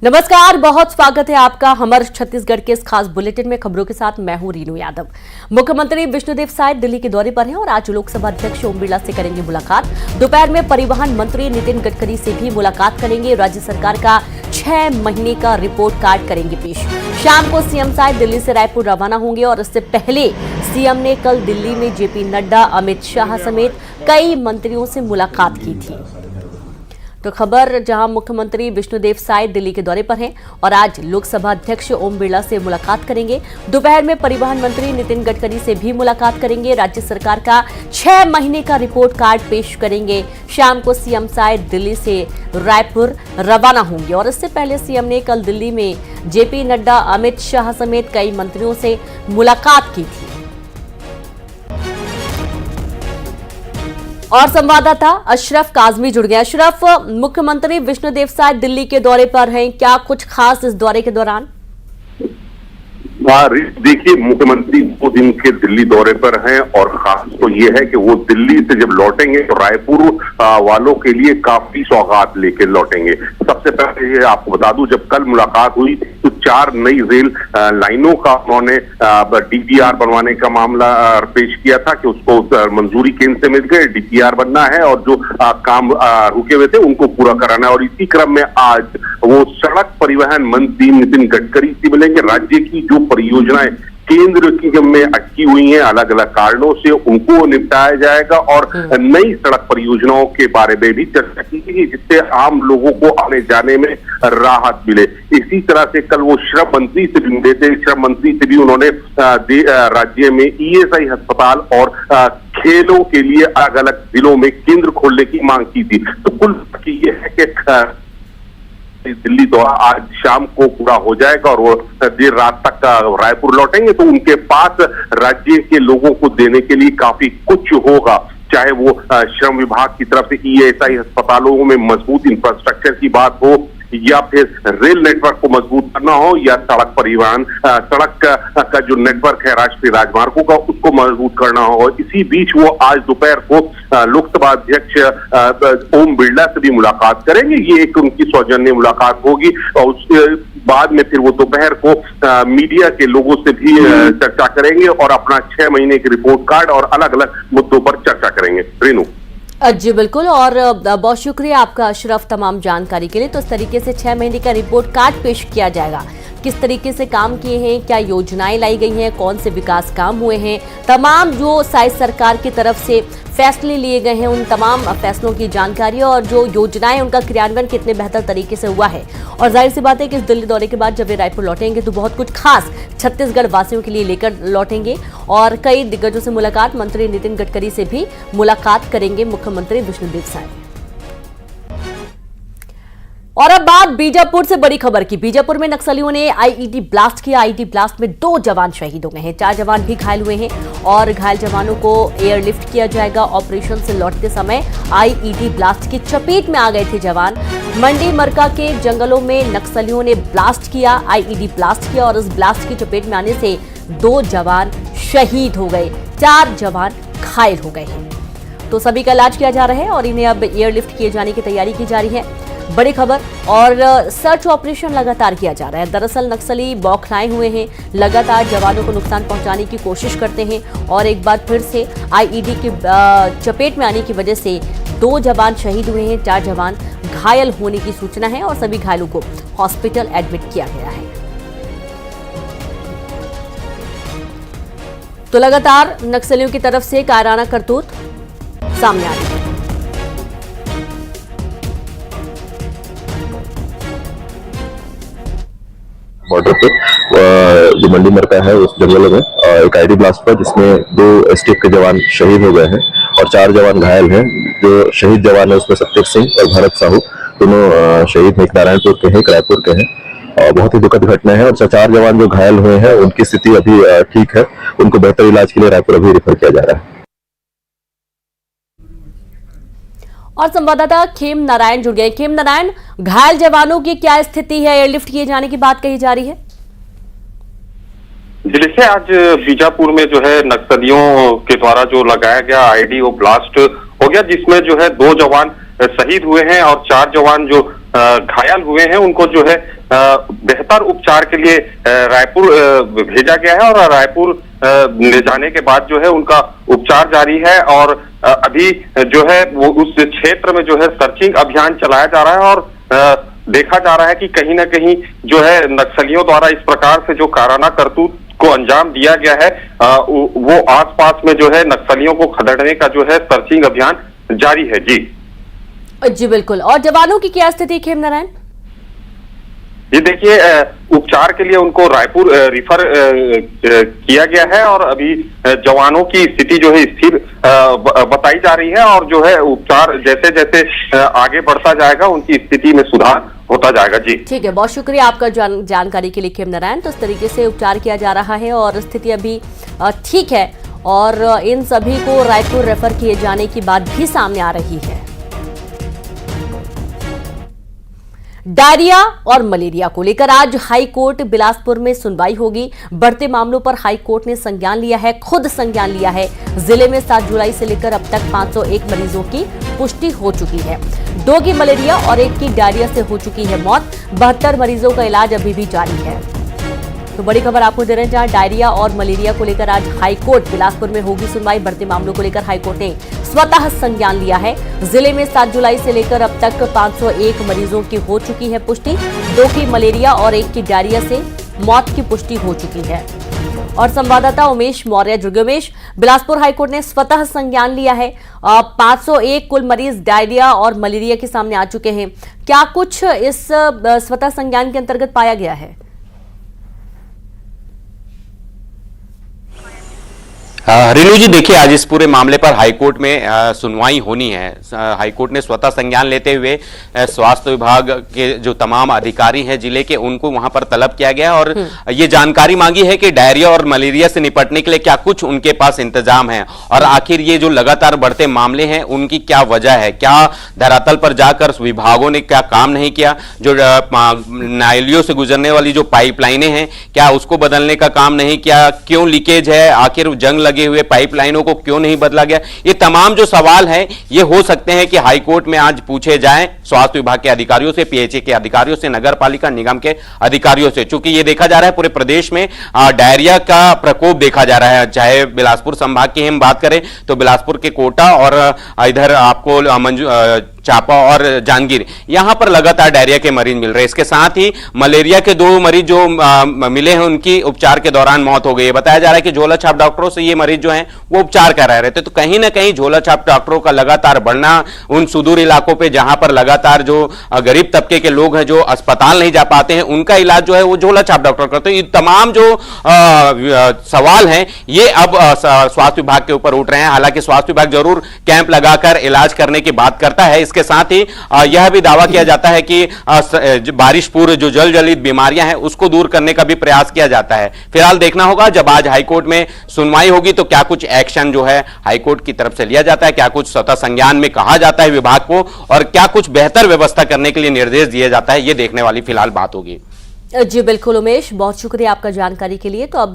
नमस्कार, बहुत स्वागत है आपका हमारे छत्तीसगढ़ के इस खास बुलेटिन में। खबरों के साथ मैं हूं रीनू यादव। मुख्यमंत्री विष्णुदेव साय दिल्ली के दौरे पर हैं और आज लोकसभा अध्यक्ष ओम बिरला से करेंगे मुलाकात। दोपहर में परिवहन मंत्री नितिन गडकरी से भी मुलाकात करेंगे। राज्य सरकार का 6 महीने का रिपोर्ट कार्ड करेंगे पेश। शाम को सीएम साय दिल्ली से रायपुर रवाना होंगे और इससे पहले सीएम ने कल दिल्ली में जेपी नड्डा, अमित शाह समेत कई मंत्रियों से मुलाकात की थी। तो खबर जहां मुख्यमंत्री विष्णुदेव साय दिल्ली के दौरे पर हैं और आज लोकसभा अध्यक्ष ओम बिरला से मुलाकात करेंगे। दोपहर में परिवहन मंत्री नितिन गडकरी से भी मुलाकात करेंगे। राज्य सरकार का 6 महीने का रिपोर्ट कार्ड पेश करेंगे। शाम को सीएम साय दिल्ली से रायपुर रवाना होंगे और इससे पहले सीएम ने कल दिल्ली में जेपी नड्डा, अमित शाह समेत कई मंत्रियों से मुलाकात की थी। और संवाददाता अशरफ काजमी जुड़ गया। अशरफ, मुख्यमंत्री विष्णुदेव साय दिल्ली के दौरे पर हैं, क्या कुछ खास इस दौरे के दौरान? देखिए, मुख्यमंत्री 2 दिन के दिल्ली दौरे पर हैं और खास तो ये है कि वो दिल्ली से जब लौटेंगे तो रायपुर वालों के लिए काफी सौगात लेकर लौटेंगे। सबसे पहले ये आपको बता दूं, जब कल मुलाकात हुई तो 4 नई रेल लाइनों का उन्होंने डीपीआर बनवाने का मामला पेश किया था कि उसको मंजूरी केंद्र से मिल गई, डीपीआर बनना है और जो काम रुके हुए थे उनको पूरा कराना है। और इसी क्रम में आज वो सड़क परिवहन मंत्री नितिन गडकरी से मिलेंगे। राज्य की जो परियोजनाएं केंद्र की में अटकी हुई हैं अलग अलग कारणों से, उनको निपटाया जाएगा और नई सड़क परियोजनाओं के बारे में भी चर्चा की गई जिससे आम लोगों को आने जाने में राहत मिले। इसी तरह से कल वो श्रम मंत्री से भी मिले थे। श्रम मंत्री से भी उन्होंने राज्य में ईएसआई अस्पताल और खेलों के लिए अलग अलग जिलों में केंद्र खोलने की मांग की थी। तो कुल ये है कि दिल्ली दौरा आज शाम को पूरा हो जाएगा और वो देर रात तक रायपुर लौटेंगे। तो उनके पास राज्य के लोगों को देने के लिए काफी कुछ होगा, चाहे वो श्रम विभाग की तरफ से ईएसआई अस्पतालों में मजबूत इंफ्रास्ट्रक्चर की बात हो या फिर रेल नेटवर्क को मजबूत करना हो या सड़क परिवहन सड़क का जो नेटवर्क है राष्ट्रीय राजमार्गों का उसको मजबूत करना हो। इसी बीच वो आज दोपहर को लोकसभा अध्यक्ष ओम बिरला से भी मुलाकात करेंगे। ये एक उनकी सौजन्य मुलाकात होगी और उसके बाद में फिर वो दोपहर को मीडिया के लोगों से भी चर्चा करेंगे और अपना 6 महीने के रिपोर्ट कार्ड और अलग अलग मुद्दों पर चर्चा करेंगे। रेनू जी बिल्कुल, और बहुत शुक्रिया आपका अशरफ तमाम जानकारी के लिए। तो इस तरीके से 6 महीने का रिपोर्ट कार्ड पेश किया जाएगा। किस तरीके से काम किए हैं, क्या योजनाएं लाई गई हैं, कौन से विकास काम हुए हैं, तमाम जो साय सरकार की तरफ से फैसले लिए गए हैं उन तमाम फैसलों की जानकारी और जो योजनाएं उनका क्रियान्वयन कितने बेहतर तरीके से हुआ है। और जाहिर सी बात है कि इस दिल्ली दौरे के बाद जब वे रायपुर लौटेंगे तो बहुत कुछ खास छत्तीसगढ़ वासियों के लिए लेकर लौटेंगे और कई दिग्गजों से मुलाकात, मंत्री नितिन गडकरी से भी मुलाकात करेंगे मुख्यमंत्री विष्णुदेव साय। और अब बात बीजापुर से बड़ी खबर की। बीजापुर में नक्सलियों ने आईईडी ब्लास्ट किया। आईईडी ब्लास्ट में 2 जवान शहीद हो गए हैं, 4 जवान भी घायल हुए हैं और घायल जवानों को एयरलिफ्ट किया जाएगा। ऑपरेशन से लौटते समय आईईडी ब्लास्ट की चपेट में आ गए थे जवान। मंडी मरका के जंगलों में नक्सलियों ने ब्लास्ट किया, आईईडी ब्लास्ट किया और इस ब्लास्ट की चपेट में आने से 2 जवान शहीद हो गए, 4 जवान घायल हो गए हैं। तो सभी का इलाज किया जा रहा है और इन्हें अब एयरलिफ्ट किए जाने की तैयारी की जा रही है। बड़ी खबर, और सर्च ऑपरेशन लगातार किया जा रहा है। दरअसल नक्सली बौखलाए हुए हैं, लगातार जवानों को नुकसान पहुंचाने की कोशिश करते हैं और एक बार फिर से आईईडी की चपेट में आने की वजह से 2 जवान शहीद हुए हैं, 4 जवान घायल होने की सूचना है और सभी घायलों को हॉस्पिटल एडमिट किया गया है। तो लगातार नक्सलियों की तरफ से कायराना करतूत सामने आ रही है। बॉर्डर पे जो मंडी मरका है उस जंगलों में एक आईडी ब्लास्ट हुआ जिसमें 2 एसटीएफ के जवान शहीद हो गए हैं और 4 जवान घायल हैं। जो शहीद जवान है उसमें सत्येज सिंह और भरत साहू दोनों शहीद हैं, एक नारायणपुर के हैं, एक रायपुर के हैं। और बहुत ही दुखद घटना है और 4 जवान जो घायल हुए हैं उनकी स्थिति अभी ठीक है, उनको बेहतर इलाज के लिए रायपुर अभी रेफर किया जा रहा है। और संवाददाता खेम नारायण जुड़ गए। खेम नारायण, घायल जवानों की क्या स्थिति है? एयरलिफ्ट किए जाने की बात कही जा रही है। जैसे आज बीजापुर में जो है नक्सलियों के द्वारा जो लगाया गया आईडी वो ब्लास्ट हो गया, जिसमें जो है 2 जवान शहीद हुए हैं और 4 जवान जो घायल हुए हैं उनको जो है बेहतर उपचार के लिए रायपुर भेजा गया है और रायपुर ले जाने के बाद जो है उनका उपचार जारी है और अभी जो है वो उस क्षेत्र में जो है सर्चिंग अभियान चलाया जा रहा है और देखा जा रहा है कि कहीं ना कहीं जो है नक्सलियों द्वारा इस प्रकार से जो काराना करतूत को अंजाम दिया गया है वो आसपास में जो है नक्सलियों को खदेड़ने का जो है सर्चिंग अभियान जारी है। जी बिल्कुल। और जवानों की क्या स्थिति खेमनारायण? ये देखिए उपचार के लिए उनको रायपुर रिफर किया गया है और अभी जवानों की स्थिति जो है स्थिर बताई जा रही है और जो है उपचार जैसे जैसे आगे बढ़ता जाएगा उनकी स्थिति में सुधार होता जाएगा। जी ठीक है, बहुत शुक्रिया आपका जानकारी के लिए खेमनारायण। तो इस तरीके से उपचार किया जा रहा है और स्थिति अभी ठीक है और इन सभी को रायपुर रेफर किए जाने की बात भी सामने आ रही है। डायरिया और मलेरिया को लेकर आज हाई कोर्ट बिलासपुर में सुनवाई होगी। बढ़ते मामलों पर हाई कोर्ट ने संज्ञान लिया है, खुद संज्ञान लिया है। जिले में 7 जुलाई से लेकर अब तक 501 मरीजों की पुष्टि हो चुकी है। 2 की मलेरिया और 1 की डायरिया से हो चुकी है मौत। 72 मरीजों का इलाज अभी भी जारी है। तो बड़ी खबर आपको दे रहे हैं, जहां डायरिया और मलेरिया को लेकर आज हाई कोर्ट बिलासपुर में होगी सुनवाई। बढ़ते मामलों को लेकर हाई कोर्ट ने स्वतः संज्ञान लिया है। जिले में 7 जुलाई से लेकर अब तक 501 मरीजों की हो चुकी है पुष्टि। 2 की मलेरिया और 1 की डायरिया से मौत की पुष्टि हो चुकी है। और संवाददाता उमेश मौर्य जुड़े। उमेश, बिलासपुर हाईकोर्ट ने स्वतः संज्ञान लिया है। 501 कुल मरीज डायरिया और मलेरिया के सामने आ चुके हैं। क्या कुछ इस स्वतः संज्ञान के अंतर्गत पाया गया है? रेणु जी, देखिए आज इस पूरे मामले पर हाईकोर्ट में सुनवाई होनी है। हाईकोर्ट ने स्वतः संज्ञान लेते हुए स्वास्थ्य विभाग के जो तमाम अधिकारी हैं जिले के, उनको वहां पर तलब किया गया और ये जानकारी मांगी है कि डायरिया और मलेरिया से निपटने के लिए क्या कुछ उनके पास इंतजाम है और आखिर ये जो लगातार बढ़ते मामले हैं उनकी क्या वजह है, क्या धरातल पर जाकर विभागों ने क्या काम नहीं किया, जो नालियों से गुजरने वाली जो पाइपलाइनें हैं क्या उसको बदलने का काम नहीं किया, क्यों लीकेज है, आखिर जंग लगे हुए पाइपलाइनों को क्यों नहीं बदला गया। ये तमाम जो सवाल हैं ये हो सकते हैं कि हाईकोर्ट में आज पूछे जाएं स्वास्थ्य विभाग के अधिकारियों से, पीएचए के अधिकारियों से, नगर पालिका निगम के अधिकारियों से। चूंकि ये देखा जा रहा है पूरे प्रदेश में डायरिया का प्रकोप देखा जा रहा है। चाहे बिलासपुर संभाग की हम बात करें तो बिलासपुर के कोटा और इधर आपको चापा और जांजगीर, यहां पर लगातार डायरिया के मरीज मिल रहे हैं। इसके साथ ही मलेरिया के 2 मरीज जो मिले हैं उनकी उपचार के दौरान मौत हो गई है। बताया जा रहा है कि झोला छाप डॉक्टरों से ये मरीज जो हैं वो उपचार करा रहे थे। तो कहीं ना कहीं झोला छाप डॉक्टरों का लगातार बढ़ना, उन सुदूर इलाकों पे जहां पर लगातार जो गरीब तबके के लोग हैं जो अस्पताल नहीं जा पाते हैं, उनका इलाज जो है वो झोला छाप डॉक्टर करते हैं। ये तमाम जो सवाल हैं ये अब स्वास्थ्य विभाग के ऊपर उठ रहे हैं। हालांकि स्वास्थ्य विभाग जरूर कैंप लगाकर इलाज करने की बात करता है। इसके साथ ही यह भी दावा किया जाता है कि बारिश पूर्व जो जल जनित बीमारियां हैं उसको दूर करने का भी प्रयास किया जाता है। फिलहाल देखना होगा जब आज हाईकोर्ट में सुनवाई होगी तो क्या कुछ एक्शन जो है हाईकोर्ट की तरफ से लिया जाता है, क्या कुछ स्वतः संज्ञान में कहा जाता है विभाग को और क्या कुछ बेहतर व्यवस्था करने के लिए निर्देश दिया जाता है, यह देखने वाली फिलहाल बात होगी। जी बिल्कुल उमेश, बहुत शुक्रिया आपका जानकारी के लिए। तो अब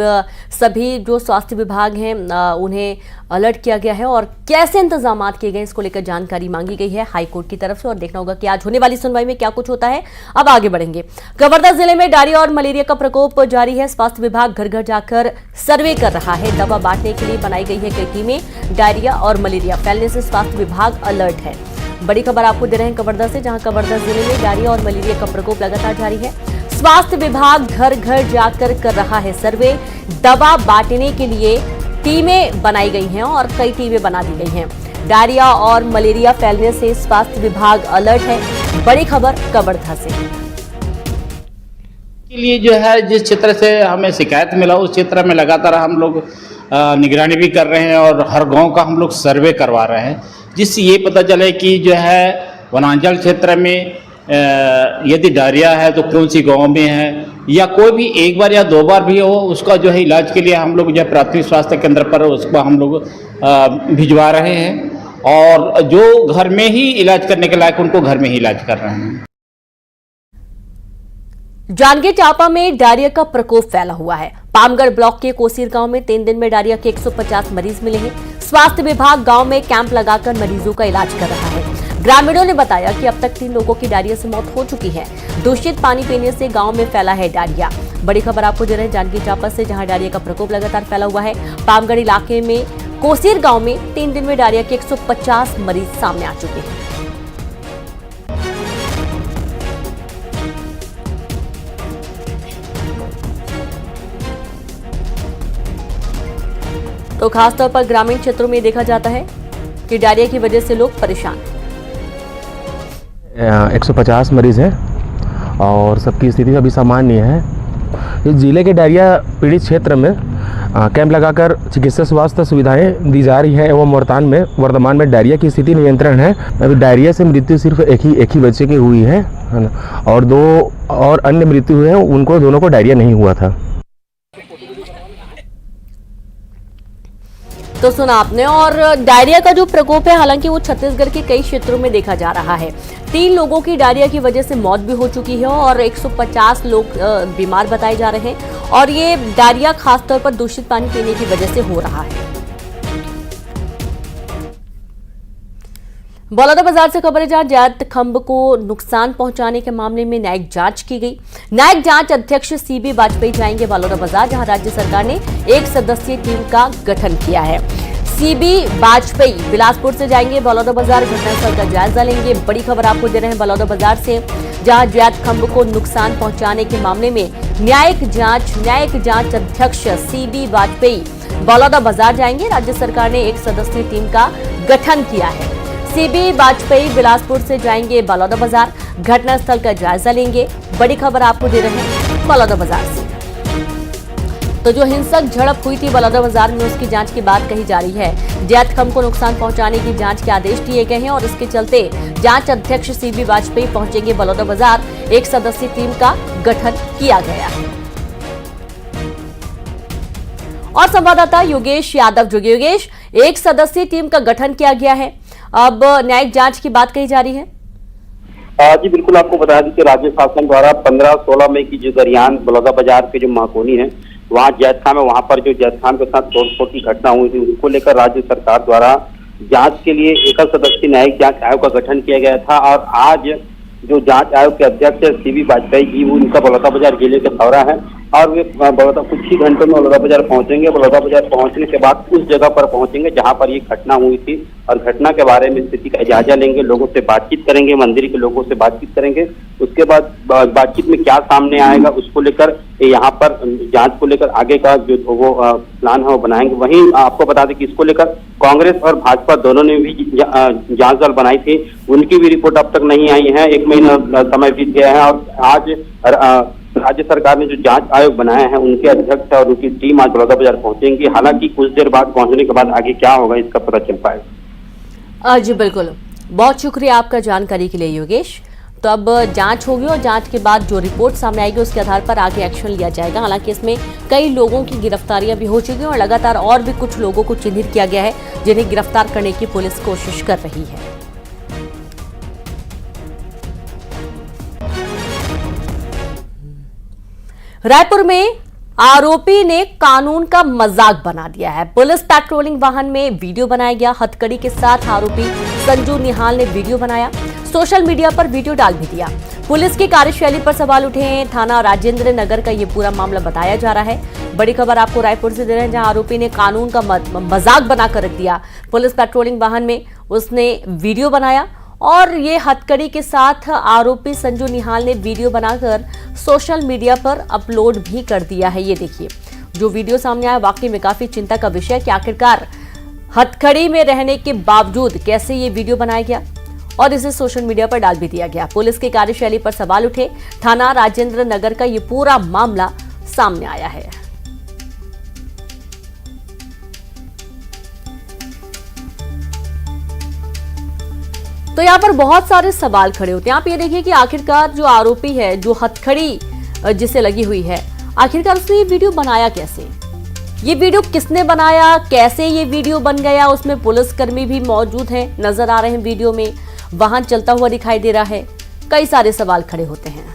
सभी जो स्वास्थ्य विभाग हैं उन्हें अलर्ट किया गया है और कैसे इंतजाम किए गए इसको लेकर जानकारी मांगी गई है हाईकोर्ट की तरफ से और देखना होगा कि आज होने वाली सुनवाई में क्या कुछ होता है। अब आगे बढ़ेंगे। कवर्धा जिले में डायरिया और मलेरिया का प्रकोप जारी है। स्वास्थ्य विभाग घर घर जाकर सर्वे कर रहा है। दवा बांटने के लिए बनाई गई है कई टीमें। डायरिया और मलेरिया फैलने से स्वास्थ्य विभाग अलर्ट है। बड़ी खबर आपको दे रहे हैं कवर्धा से, जहां कवर्धा जिले में डायरिया और मलेरिया का प्रकोप लगातार जारी है। स्वास्थ्य विभाग घर घर जाकर कर रहा है सर्वे। दवा बांटने के लिए टीमें बनाई गई हैं और कई टीमें बना दी गई हैं। डायरिया और मलेरिया फैलने से स्वास्थ्य विभाग अलर्ट है। बड़ी खबर कवर्धा से के लिए जो है जिस क्षेत्र से हमें शिकायत मिला उस क्षेत्र में लगातार हम लोग निगरानी भी कर रहे हैं और हर गांव का हम लोग सर्वे करवा रहे हैं, जिससे ये पता चले कि जो है वनांचल क्षेत्र में यदि डायरिया है तो कौन सी गांव में है, या कोई भी 1 बार या 2 बार भी हो उसका जो है इलाज के लिए हम लोग जो है प्राथमिक स्वास्थ्य केंद्र पर उसको हम लोग भिजवा रहे हैं और जो घर में ही इलाज करने के लायक उनको घर में ही इलाज कर रहे हैं। जांजगीर चांपा में डायरिया का प्रकोप फैला हुआ है। पामगढ़ ब्लॉक के कोसीर गांव में 3 दिन में डायरिया के 150 मरीज मिले हैं। स्वास्थ्य विभाग गांव में कैंप लगाकर मरीजों का इलाज कर रहा है। ग्रामीणों ने बताया कि अब तक 3 लोगों की डायरिया से मौत हो चुकी है। दूषित पानी पीने से गांव में फैला है डायरिया। बड़ी खबर आपको दे रहे हैं जांजगीर चांपा से, जहां डायरिया का प्रकोप लगातार फैला हुआ है। पामगढ़ इलाके में कोसीर गांव में 3 दिन में डायरिया के 150 मरीज सामने आ चुके हैं। तो खासतौर पर ग्रामीण क्षेत्रों में देखा जाता है कि डायरिया की वजह से लोग परेशान हैं। 150 मरीज हैं और सबकी स्थिति अभी सामान्य है। इस जिले के डायरिया पीड़ित क्षेत्र में कैंप लगाकर चिकित्सा स्वास्थ्य सुविधाएं दी जा रही है एवं वर्तमान में डायरिया की स्थिति नियंत्रण है। अभी डायरिया से मृत्यु सिर्फ एक ही बच्चे की हुई है ना, और 2 और अन्य मृत्यु हुए हैं, उनको दोनों को डायरिया नहीं हुआ था। तो सुना आपने। और डायरिया का जो प्रकोप है, हालांकि वो छत्तीसगढ़ के कई क्षेत्रों में देखा जा रहा है। 3 लोगों की डायरिया की वजह से मौत भी हो चुकी है और 150 लोग बीमार बताए जा रहे हैं। और ये डायरिया खासतौर पर दूषित पानी पीने की वजह से हो रहा है। बलौदाबाजार से खबर है, जहां जैत खंभ को नुकसान पहुंचाने के मामले में न्यायिक जांच की गई। न्यायिक जांच अध्यक्ष सीबी वाजपेयी जाएंगे बलौदाबाजार, जहां राज्य सरकार ने 1 सदस्यीय टीम का गठन किया है। सीबी वाजपेयी बिलासपुर से जाएंगे बलौदाबाजार, घटनास्थल का जायजा लेंगे। बड़ी खबर आपको दे रहे हैं बलौदाबाजार से, जहां जैत खंभ को नुकसान पहुंचाने के मामले में न्यायिक जांच अध्यक्ष सीबी वाजपेयी बलौदाबाजार जाएंगे। राज्य सरकार ने 1 सदस्यीय टीम का गठन किया है। सीबी वाजपेयी बिलासपुर से जाएंगे बलौदाबाजार, घटनास्थल का जायजा लेंगे। बड़ी खबर आपको दे रहे हैं बलौदाबाजार से। तो जो हिंसक झड़प हुई थी बलौदाबाजार में, उसकी जांच की बात कही जा रही है। जैत खंभ को नुकसान पहुंचाने की जांच के आदेश दिए गए हैं और इसके चलते जांच अध्यक्ष सीबी वाजपेयी पहुंचेंगे बलौदाबाजार। 1 सदस्यीय टीम का गठन किया गया है। और संवाददाता योगेश यादव जुड़े। योगेश, 1 सदस्यीय टीम का गठन किया गया है, अब न्यायिक जांच की बात कही जा रही है। जी बिल्कुल, आपको बता दें कि राज्य शासन द्वारा 15-16 मई की जो दरमियान बलौदाबाजार के जो महाकोनी है, वहाँ जैतखाम है, वहाँ पर जो जैतखाम के साथ तोड़फोड़ की घटना हुई थी, उसको लेकर राज्य सरकार द्वारा जांच के लिए 1 सदस्यीय न्यायिक जांच आयोग का गठन किया गया था। और आज जो जांच आयोग के अध्यक्ष सीबी वाजपेयी जी, वो उनका बलौदाबाजार जिले का दौरा है और वे कुछ ही घंटों में बलौदाबाजार पहुंचेंगे। बलौदाबाजार पहुंचने के बाद उस जगह पर पहुंचेंगे जहां पर ये घटना हुई थी और घटना के बारे में स्थिति का जायजा लेंगे, लोगों से बातचीत करेंगे, मंदिर के लोगों से बातचीत करेंगे। उसके बाद बातचीत में क्या सामने आएगा उसको लेकर यहाँ पर जांच को लेकर आगे का जो वो प्लान है वो बनाएंगे। वहीं आपको बता दें कि इसको लेकर कांग्रेस और भाजपा दोनों ने भी जांच दल बनाई थी, उनकी भी रिपोर्ट अब तक नहीं आई है। 1 महीना समय बीत गया है और आज राज्य सरकार ने जो जांच आयोग बनाया है, उनके अध्यक्ष और उनकी टीम आज बलौदाबाजार पहुंचेंगी। हालांकि कुछ देर बाद पहुंचने के बाद आगे क्या होगा इसका पता चल पाएगा। जी बिल्कुल, बहुत शुक्रिया आपका जानकारी के लिए योगेश। तो अब जांच होगी और जांच के बाद जो रिपोर्ट सामने आएगी उसके आधार पर आगे एक्शन लिया जाएगा। हालांकि इसमें कई लोगों की गिरफ्तारियां भी हो चुकी हैं और लगातार और भी कुछ लोगों को चिन्हित किया गया है, जिन्हें गिरफ्तार करने की पुलिस कोशिश कर रही है। रायपुर में आरोपी ने कानून का मजाक बना दिया है। पुलिस पेट्रोलिंग वाहन में वीडियो बनाया गया। हथकड़ी के साथ आरोपी संजू निहाल ने वीडियो बनाया, सोशल मीडिया पर वीडियो डाल भी दिया। पुलिस की कार्यशैली पर सवाल उठे हैं। थाना राजेंद्र नगर का ये पूरा मामला बताया जा रहा है। बड़ी खबर आपको रायपुर से दे रहे हैं, जहां आरोपी ने कानून का मजाक बनाकर रख दिया। पुलिस पेट्रोलिंग वाहन में उसने वीडियो बनाया और ये हथकड़ी के साथ आरोपी संजू निहाल ने वीडियो बनाकर सोशल मीडिया पर अपलोड भी कर दिया है। ये देखिए, जो वीडियो सामने आया वाकई में काफी चिंता का विषय कि आखिरकार हथकड़ी में रहने के बावजूद कैसे ये वीडियो बनाया गया और इसे सोशल मीडिया पर डाल भी दिया गया। पुलिस की कार्यशैली पर सवाल उठे। थाना राजेंद्र नगर का ये पूरा मामला सामने आया है। तो यहाँ पर बहुत सारे सवाल खड़े होते हैं। आप ये देखिए कि आखिरकार जो आरोपी है, जो हथकड़ी जिसे लगी हुई है, आखिरकार उसने ये वीडियो बनाया कैसे? ये वीडियो किसने बनाया, कैसे ये वीडियो बन गया? उसमें पुलिसकर्मी भी मौजूद हैं, नजर आ रहे हैं वीडियो में, वाहन चलता हुआ दिखाई दे रहा है। कई सारे सवाल खड़े होते हैं।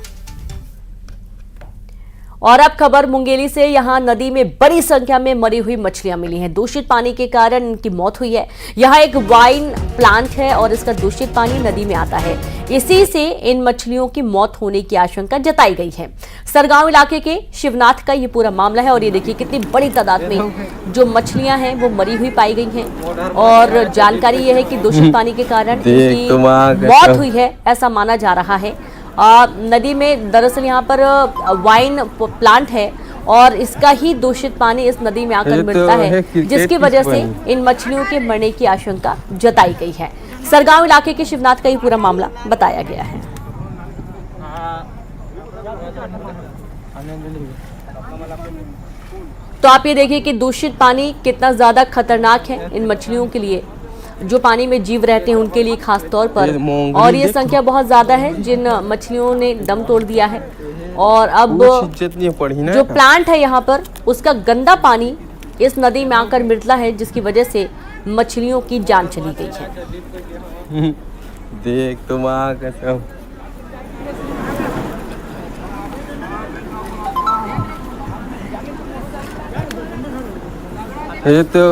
और अब खबर मुंगेली से। यहां नदी में बड़ी संख्या में मरी हुई मछलियां मिली हैं। दूषित पानी के कारण इनकी मौत हुई है। यहां एक वाइन प्लांट है और इसका दूषित पानी नदी में आता है। इसी से इन मछलियों की मौत होने की आशंका जताई गई है। सरगांव इलाके के शिवनाथ का ये पूरा मामला है और ये देखिए कितनी बड़ी तादाद में जो मछलियां हैं वो मरी हुई पाई गई हैं और जानकारी यह है कि दूषित पानी के कारण इनकी मौत हुई है, ऐसा माना जा रहा है। नदी में दरअसल यहाँ पर वाइन प्लांट है और इसका ही दूषित पानी इस नदी में आकर मिलता है, जिसकी वजह से इन मछलियों के मरने की आशंका जताई गई है। सरगांव इलाके के शिवनाथ का ही पूरा मामला बताया गया है। तो आप ये देखिए कि दूषित पानी कितना ज्यादा खतरनाक है इन मछलियों के लिए, जो पानी में जीव रहते हैं उनके लिए खास तौर पर। और ये संख्या बहुत ज्यादा है जिन मछलियों ने दम तोड़ दिया है। और अब जो प्लांट है यहाँ पर उसका गंदा पानी इस नदी में आकर मिलता है, जिसकी वजह से मछलियों की जान चली गई है। देख तुम कसम ये तो।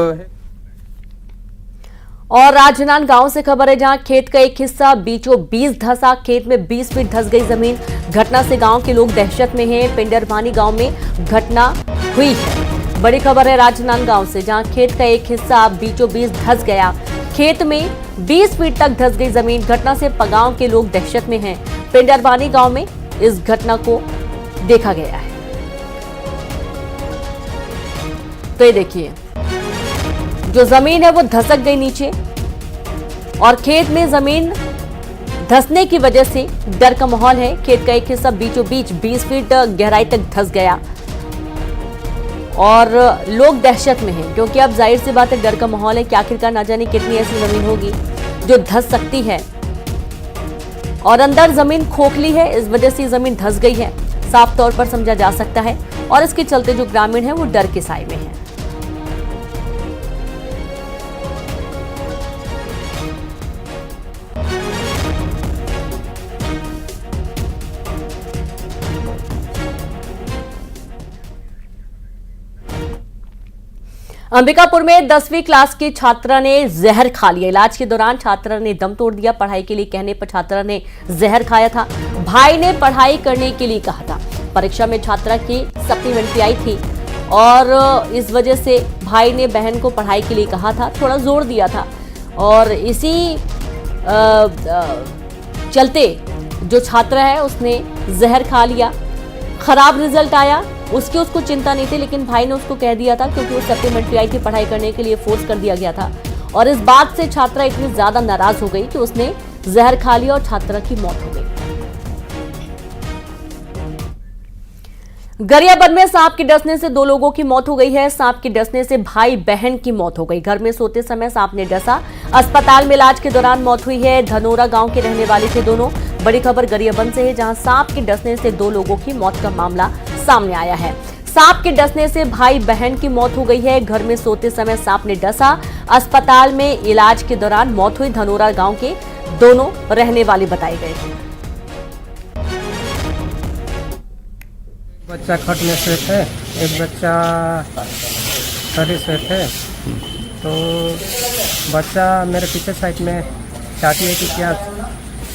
और राजनांदगांव से खबर है, जहां खेत का एक हिस्सा बीचों बीच धंसा। खेत में 20 फीट धंस गई जमीन। घटना से गांव के लोग दहशत में हैं। पिंडरभानी गांव में घटना हुई है। बड़ी खबर है राजनांदगांव से, जहां खेत का एक हिस्सा बीचों बीच धंस गया। खेत में 20 फीट तक धंस गई जमीन। घटना से गांव के लोग दहशत में हैं। पिंडरभानी गांव में इस घटना को देखा गया है। तो ये देखिए, जो जमीन है वो धसक गई नीचे और खेत में जमीन धंसने की वजह से डर का माहौल है। खेत का एक हिस्सा बीचों बीच 20 फीट गहराई तक धंस गया और लोग दहशत में हैं, क्योंकि अब जाहिर सी बात है डर का माहौल है कि आखिरकार ना जाने कितनी ऐसी जमीन होगी जो धंस सकती है। और अंदर जमीन खोखली है, इस वजह से जमीन धंस गई है, साफ तौर पर समझा जा सकता है। और इसके चलते जो ग्रामीण है वो डर के साए में है। अंबिकापुर में 10वीं क्लास की छात्रा ने जहर खा लिया। इलाज के दौरान छात्रा ने दम तोड़ दिया। पढ़ाई के लिए कहने पर छात्रा ने जहर खाया था। भाई ने पढ़ाई करने के लिए कहा था। परीक्षा में छात्रा की सप्लीमेंट्री आई थी और इस वजह से भाई ने बहन को पढ़ाई के लिए कहा था, थोड़ा जोर दिया था और इसी चलते जो छात्रा है उसने जहर खा लिया। खराब रिजल्ट आया, उसको चिंता नहीं थी, लेकिन भाई ने उसको कह दिया था, क्योंकि वो सप्लीमेंट्री आई थी, पढ़ाई करने के लिए फोर्स कर दिया गया था। और इस बात से छात्रा इतनी ज्यादा नाराज हो गई कि उसने जहर खा लिया और छात्रा की मौत हो गई। गरियाबंद में सांप के डसने से 2 लोगों की मौत हो गई है। सांप के डसने से भाई बहन की मौत हो गई। घर में सोते समय सांप ने डसा। अस्पताल में इलाज के दौरान मौत हुई है। धनोरा गांव के रहने वाले थे दोनों। बड़ी खबर गरियाबंद से है, जहां सांप के डसने से 2 लोगों की मौत का मामला सामने आया है। सांप के डसने से भाई बहन की मौत हो गई है। घर में सोते समय सांप ने डसा। अस्पताल में इलाज के दौरान मौत हुई। धनोरा गांव के दोनों रहने वाले बताए गए हैं। बच्चा खट में से थे, एक बच्चा खड़ी से थे, तो बच्चा मेरे पीछे साइड में चाहती है कि क्या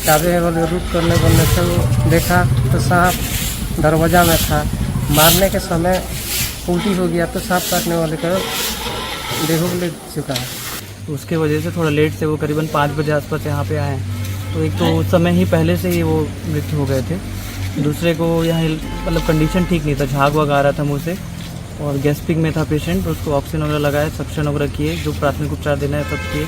चाबी है बोले रूट करने बोलने से वो देखा तो सांप दरवाजा में था। मारने के समय उल्टी हो गया तो सांप काटने वाले का देखो ले चुका है। उसके वजह से थोड़ा लेट से वो करीबन 5 बजे आसपास यहाँ पे आए। तो एक तो उस समय ही पहले से ही वो मृत्यु हो गए थे। दूसरे को यहाँ मतलब कंडीशन ठीक नहीं था, झाग वाग आ रहा था मुँह से और गैस्ट्रिक में था पेशेंट। उसको ऑक्सीजन वगैरह लगाया, सक्शन वगैरह किए, जो प्राथमिक उपचार देना है सब किए।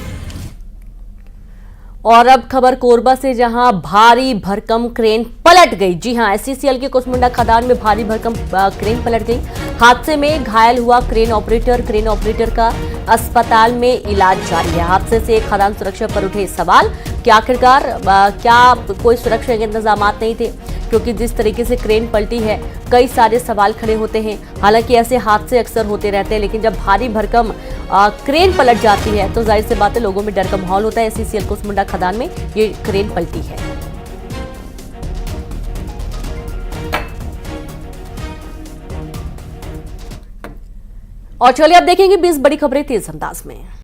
और अब खबर कोरबा से, जहां भारी भरकम क्रेन पलट गई। जी हां, एससीसीएल के कुसमुंडा खदान में भारी भरकम क्रेन पलट गई। हादसे में घायल हुआ क्रेन ऑपरेटर का अस्पताल में इलाज जारी है। हादसे से खदान सुरक्षा पर उठे सवाल कि आखिरकार क्या कोई सुरक्षा के इंतजाम नहीं थे, क्योंकि जिस तरीके से क्रेन पलटी है कई सारे सवाल खड़े होते हैं। हालांकि ऐसे हादसे अक्सर होते रहते हैं, लेकिन जब भारी भरकम क्रेन पलट जाती है तो जाहिर सी बात है लोगों में डर का माहौल होता है। एससीसीएल कुसमुंडा खदान में ये क्रेन पलटी है। और चलिए अब देखेंगे 20 बड़ी खबरें तेज अंदाज में।